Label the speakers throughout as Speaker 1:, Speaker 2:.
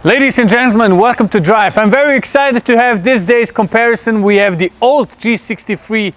Speaker 1: Ladies and gentlemen, welcome to Drive. I'm very excited to have this day's comparison. We have the old G63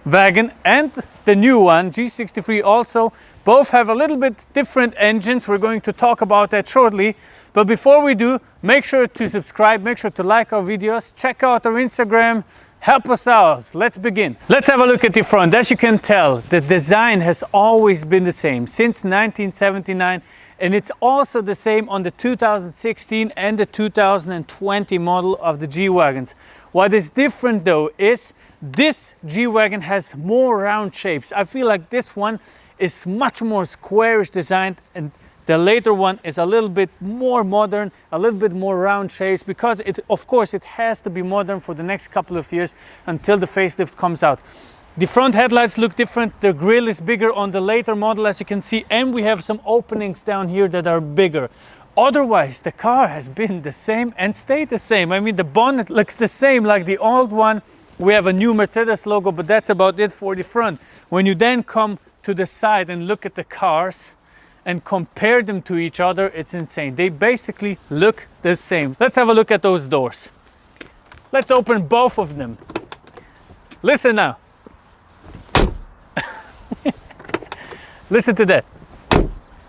Speaker 1: wagon and the new one, G63 also. Both have a little bit different engines. We're going to talk about that shortly. But before we do, make sure to subscribe, make sure to like our videos, check out our Instagram, help us out. Let's begin. Let's have a look at the front. As you can tell, the design has always been the same since 1979. And it's also the same on the 2016 and the 2020 model of the G-Wagons. What is different though is this G-Wagon has more round shapes. I feel like this one is much more squarish designed, and the later one is a little bit more modern, a little bit more round shapes, because of course it has to be modern for the next couple of years until the facelift comes out. The front headlights look different, the grille is bigger on the later model, as you can see, and we have some openings down here that are bigger. Otherwise, the car has been the same and stayed the same. I mean, the bonnet looks the same like the old one. We have a new Mercedes logo, but that's about it for the front. When you then come to the side and look at the cars and compare them to each other, it's insane. They basically look the same. Let's have a look at those doors. Let's open both of them. Listen now. Listen to that.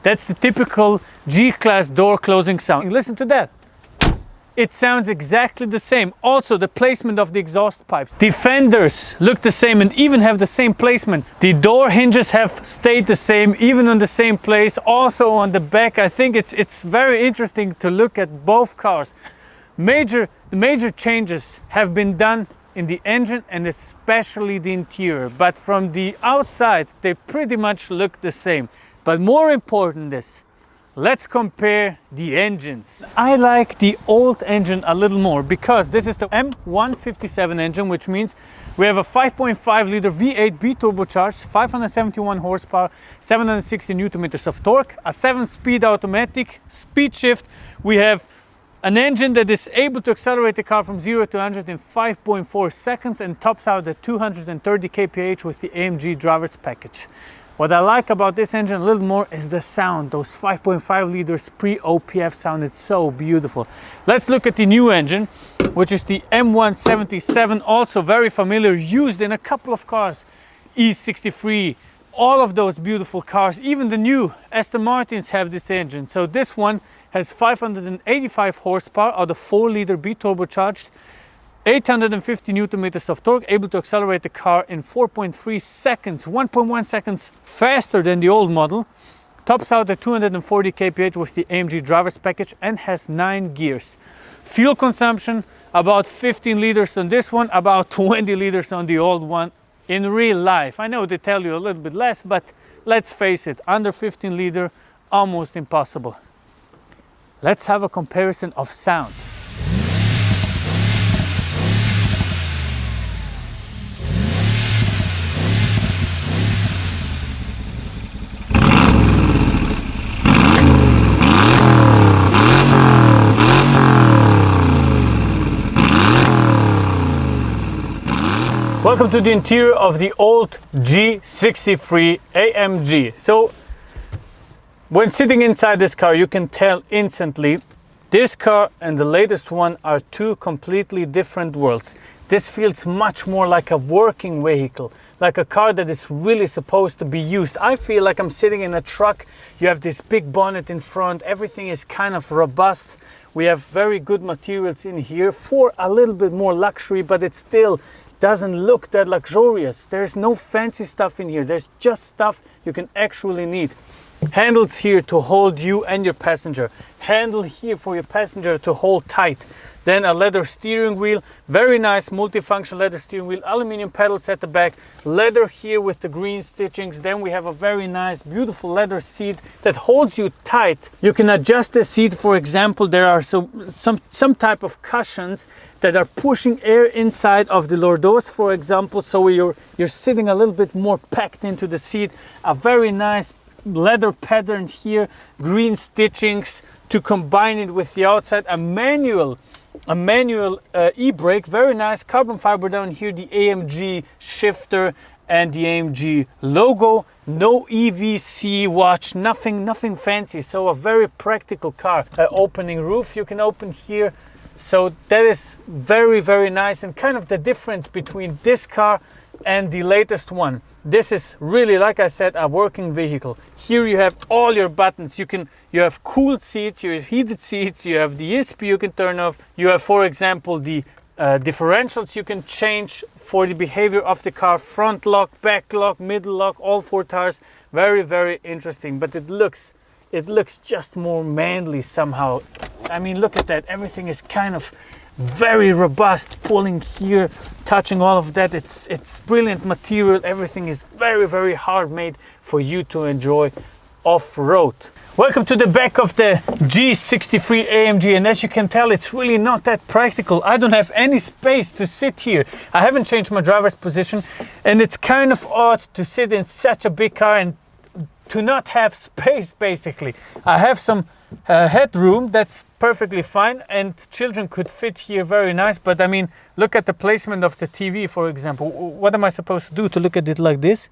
Speaker 1: That's the typical G-Class door closing sound. Listen to that. It sounds exactly the same. Also, the placement of the exhaust pipes. The fenders look the same and even have the same placement. The door hinges have stayed the same, even on the same place. Also on the back, I think it's very interesting to look at both cars. The major changes have been done in the engine and especially the interior, but from the outside they pretty much look the same. But more important is, let's compare the engines. I like the old engine a little more because this is the M157 engine, which means we have a 5.5 liter V8 B-turbocharged, 571 horsepower, 760 newton meters of torque, a 7-speed automatic, speed shift. We have an engine that is able to accelerate the car from 0 to 100 in 5.4 seconds and tops out at 230 kph with the AMG driver's package. What I like about this engine a little more is the sound. Those 5.5 liters pre-OPF sounded so beautiful. Let's look at the new engine, which is the M177, also very familiar, used in a couple of cars. E63, all of those beautiful cars, even the new Aston Martins have this engine. So this one has 585 horsepower out of 4 liter B-turbocharged, 850 newton meters of torque, able to accelerate the car in 4.3 seconds, 1.1 seconds faster than the old model. Tops out at 240 kph with the AMG driver's package and has 9 gears. Fuel consumption, about 15 liters on this one, about 20 liters on the old one. In real life, I know they tell you a little bit less, but let's face it, under 15 liter, almost impossible. Let's have a comparison of sound. Welcome to the interior of the old G63 AMG. So, when sitting inside this car, you can tell instantly this car and the latest one are two completely different worlds. This feels much more like a working vehicle, like a car that is really supposed to be used. I feel like I'm sitting in a truck. You have this big bonnet in front, everything is kind of robust. We have very good materials in here for a little bit more luxury, but it still doesn't look that luxurious. There's no fancy stuff in here. There's just stuff you can actually need. Handles here to hold you and your passenger. Handle here for your passenger to hold tight. Then a leather steering wheel, very nice multifunction leather steering wheel, aluminum pedals at the back, leather here with the green stitchings. Then we have a very nice, beautiful leather seat that holds you tight. You can adjust the seat. For example, there are some type of cushions that are pushing air inside of the lower doors, for example, so you're sitting a little bit more packed into the seat. A very nice leather pattern here, green stitchings to combine it with the outside, a manual e-brake, very nice carbon fiber down here, the AMG shifter, and the AMG logo. No EVC watch, nothing fancy. So a very practical car. Opening roof you can open here. So that is very nice, and kind of the difference between this car and the latest one. This is really, like I said, a working vehicle. Here you have all your buttons. You have cooled seats, you have heated seats, you have the ESP you can turn off. You have, for example, the differentials you can change for the behavior of the car. Front lock, back lock, middle lock, all 4 tires. Very interesting, but it looks just more manly somehow. I mean, look at that. Everything is kind of very robust. Pulling here, touching all of that. It's brilliant material. Everything is very hard made for you to enjoy off-road. Welcome to the back of the G63 AMG, and as you can tell, it's really not that practical. I don't have any space to sit here. I haven't changed my driver's position, and it's kind of odd to sit in such a big car and to not have space. Basically, I have some headroom, that's perfectly fine, and children could fit here very nice. But I mean, look at the placement of the TV, for example. What am I supposed to do? To look at it like this?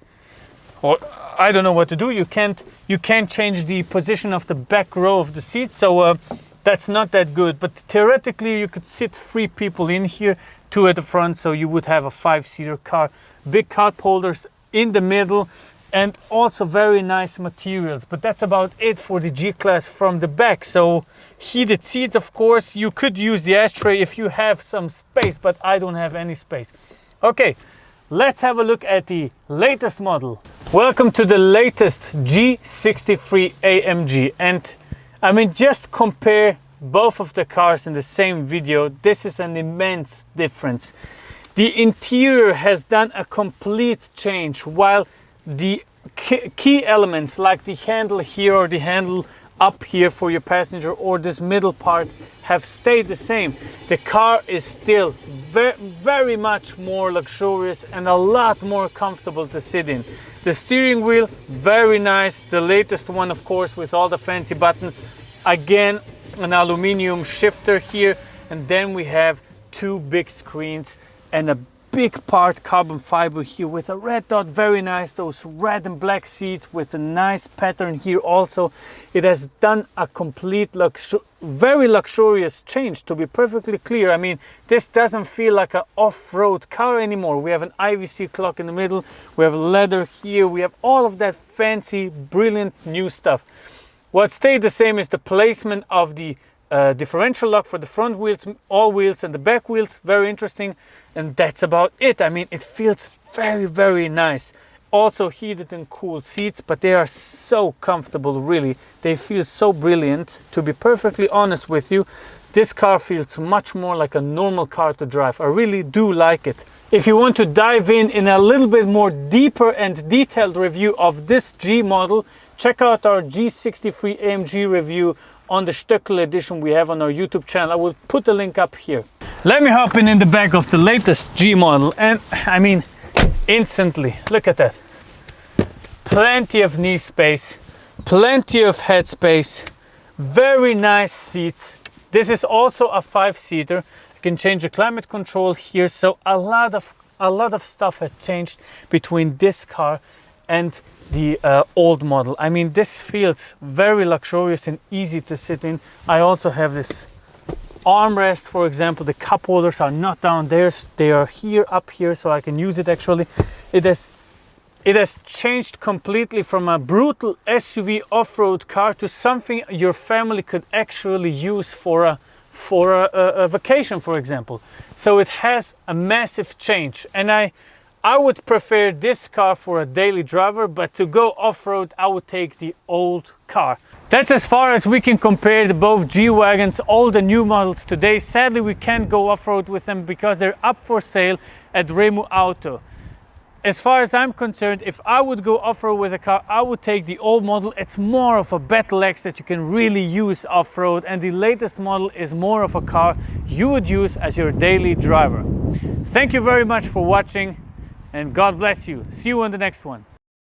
Speaker 1: Or I don't know what to do. You can't change the position of the back row of the seat, so that's not that good. But theoretically you could sit 3 people in here, 2 at the front, so you would have a 5-seater car. Big cup holders in the middle, and also very nice materials. But that's about it for the G-Class from the back. So heated seats, of course. You could use the ashtray if you have some space, but I don't have any space. Okay, let's have a look at the latest model. Welcome to the latest G63 AMG. And I mean, just compare both of the cars in the same video. This is an immense difference. The interior has done a complete change, while the key elements like the handle here or the handle up here for your passenger or this middle part have stayed the same. The car is still very much more luxurious and a lot more comfortable to sit in. The steering wheel, very nice. The latest one, of course, with all the fancy buttons. Again, an aluminum shifter here, and then we have 2 big screens and a big part carbon fiber here with a red dot. Very nice. Those red and black seats with a nice pattern here also. It has done a complete very luxurious change, to be perfectly clear. I mean, this doesn't feel like an off-road car anymore. We have an IVC clock in the middle, we have leather here, we have all of that fancy, brilliant new stuff. What stayed the same is the placement of the differential lock for the front wheels, all wheels, and the back wheels. Very interesting. And that's about it. I mean, it feels very nice. Also heated and cooled seats, but they are so comfortable, really. They feel so brilliant. To be perfectly honest with you, this car feels much more like a normal car to drive. I really do like it. If you want to dive in a little bit more deeper and detailed review of this G model, check out our G63 AMG review on the Stöckl edition we have on our YouTube channel. I will put the link up here. Let me hop in the back of the latest G model, and I mean, instantly, look at that. Plenty of knee space, plenty of head space, very nice seats. This is also a 5-seater. You can change the climate control here, so a lot of stuff has changed between this car and the old model. I mean, this feels very luxurious and easy to sit in. I also have this armrest, for example. The cup holders are not down there, they are here, up here, so I can use it actually. It has changed completely from a brutal SUV off-road car to something your family could actually use for a vacation, for example. So it has a massive change, and I would prefer this car for a daily driver, but to go off-road, I would take the old car. That's as far as we can compare the both G-Wagons, all the new models today. Sadly, we can't go off-road with them because they're up for sale at Remu Auto. As far as I'm concerned, if I would go off-road with a car, I would take the old model. It's more of a battle axe that you can really use off-road, and the latest model is more of a car you would use as your daily driver. Thank you very much for watching, and God bless you. See you on the next one.